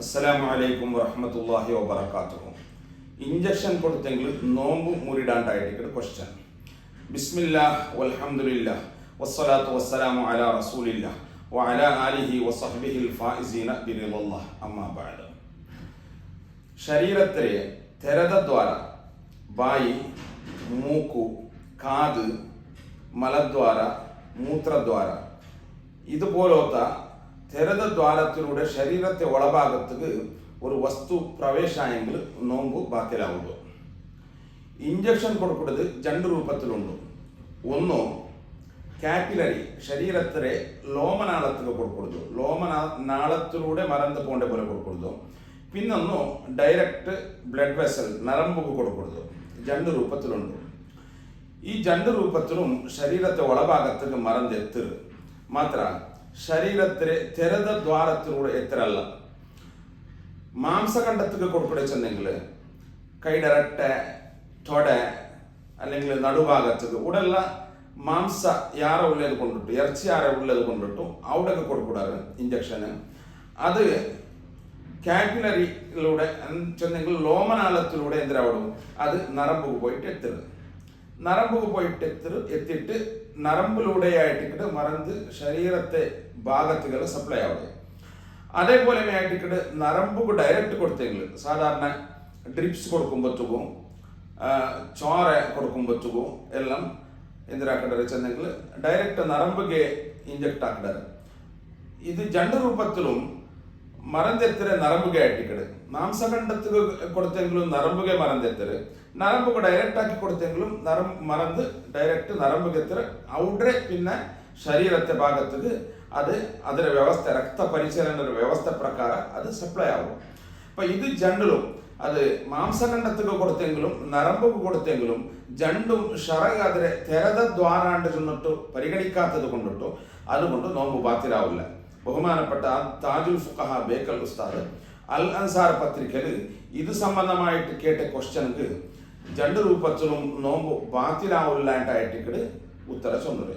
അസ്സലാമു അലൈക്കും വറഹ്മത്തുള്ളാഹി വബറകാതുഹു. ഇഞ്ചക്ഷൻ കൊടുത്തെങ്കിൽ നോമ്പ് മുറിടാണ്ടായിട്ട് ക്വസ്റ്റ്യൻ. ബിസ്മില്ലാഹ് വൽഹംദുലില്ലാഹ് വസ്സലാത്തു വസ്സലാമു അലാ റസൂലില്ലാഹ് വഅലാ ആലിഹി വസഹ്ബിഹിൽ ഫായിസീന ബിറിളല്ലാഹ്. അമ്മാ ബഅദ്. ശരീരത്തിലെ തെരതദ്വാര ബായി, മൂക്കു, കാത്, മലദ്വാര, മൂത്രദ്വാര ഇതുപോലത്തെ തെരതദ്വാരത്തിലൂടെ ശരീരത്തെ ഒളഭാഗത്തേക്ക് ഒരു വസ്തു പ്രവേശായെങ്കിൽ നോമ്പ് ബാത്തിലാവുള്ളൂ. ഇഞ്ചക്ഷൻ കൊടുക്കുന്നത് രണ്ട് രൂപത്തിലുണ്ട്. ഒന്ന് ക്യാപ്പിലറി ശരീരത്തിലെ ലോമനാളത്തിൽ കൊടുക്കുന്നത്, ലോമനാളത്തിലൂടെ മറന്നു പോകേണ്ട പോലെ കൊടുക്കുന്നത്. പിന്നൊന്ന് ഡയറക്റ്റ് ബ്ലഡ് വെസൽ നരമ്പുക്ക് കൊടുക്കുന്നത്. രണ്ട് രൂപത്തിലുണ്ട്. ഈ രണ്ട് രൂപത്തിലും ശരീരത്തെ ഒളഭാഗത്തേക്ക് മറന്നെത്തരുത്. മാത്ര ശരീരത്തിലെ തെരതദ്വാരത്തിലൂടെ എത്തരല്ല. മാംസഖണ്ഡത്തേക്ക് കൊടുക്കണെന്നുണ്ടെങ്കിൽ കൈയുടെ റെട്ട, തൊട അല്ലെങ്കിൽ നടുഭാഗത്തേക്ക് ഉടല്ല മാംസ യാറ ഉള്ളത് കൊണ്ടിട്ടു, ഇറച്ചി യാറ ഉള്ളത് കൊണ്ടിട്ടു അവിടെയൊക്കെ കൊടുക്കൂടാറ് ഇഞ്ചക്ഷന്. അത് ക്യാപ്പിലറിയിലൂടെ ചെന്നെങ്കിൽ ലോമനാളത്തിലൂടെ എന്തിനാവിടും അത് നരമ്പുക്ക് പോയിട്ട് എത്തരുത്. നരമ്പുക്ക് പോയിട്ട് എത്തിയിട്ട് നരമ്പിലൂടെയായിട്ട് മറന്ന് ശരീരത്തെ ഭാഗത്തുകൾ സപ്ലൈ ആവുക. അതേപോലെ ആയിട്ട് നരമ്പുക്ക് ഡയറക്റ്റ് കൊടുത്തെങ്കിൽ സാധാരണ ഡ്രിപ്സ് കൊടുക്കുമ്പോഴത്തേക്കും ചോര കൊടുക്കുമ്പോഴത്തേക്കും എല്ലാം എന്തിനാക്കേണ്ടത് വെച്ചെങ്കിൽ ഡയറക്റ്റ് നരമ്പുಗೆ ഇഞ്ചക്ട് ആക്കേണ്ടത്. ഇത് രണ്ട് രൂപത്തിലും മറന്നെത്തര നരമ്പുಗೆ ആയിട്ടിക്കട്. മാംസഖണ്ഡത്തിന് കൊടുത്തെങ്കിലും നരമ്പുಗೆ മറന്നെത്തര്, നരമ്പുക്ക് ഡയറക്റ്റ് ആക്കി കൊടുത്തെങ്കിലും മറന്ന് ഡയറക്റ്റ് നരമ്പുಗೆ എത്തര് അവിടെ പിന്നെ ശരീരത്തെ ഭാഗത്തേക്ക് അത് അതിന്റെ വ്യവസ്ഥ രക്തപരിചരണ വ്യവസ്ഥ പ്രകാരം അത് സപ്ലൈ ആവും. അപ്പൊ ഇത് ജണ്ടിലും അത് മാംസഖണ്ഡത്തിന് കൊടുത്തെങ്കിലും നരമ്പുക്ക് കൊടുത്തെങ്കിലും ജണ്ടും ഷറക് അതിരെ തെരതദ്വാരാണ്ട് ചെന്നിട്ട് പരിഗണിക്കാത്തത് കൊണ്ടിട്ടോ അതുകൊണ്ട് നോമ്പ് ബാത്തിലാവില്ല. ബഹുമാനപ്പെട്ട താജുൽ ഫുഖഹ ബേക്കൽ ഉസ്താദ് അൽ അൻസാർ പത്രികയിൽ ഇത് സംബന്ധമായിട്ട് കേട്ട ക്വസ്റ്റ്യൻക്ക് രണ്ട് രൂപത്തിലും നോമ്പ് ബാത്തിലാവില്ലാണ്ടായിട്ട് ഉത്തരം ചൊന്നത്.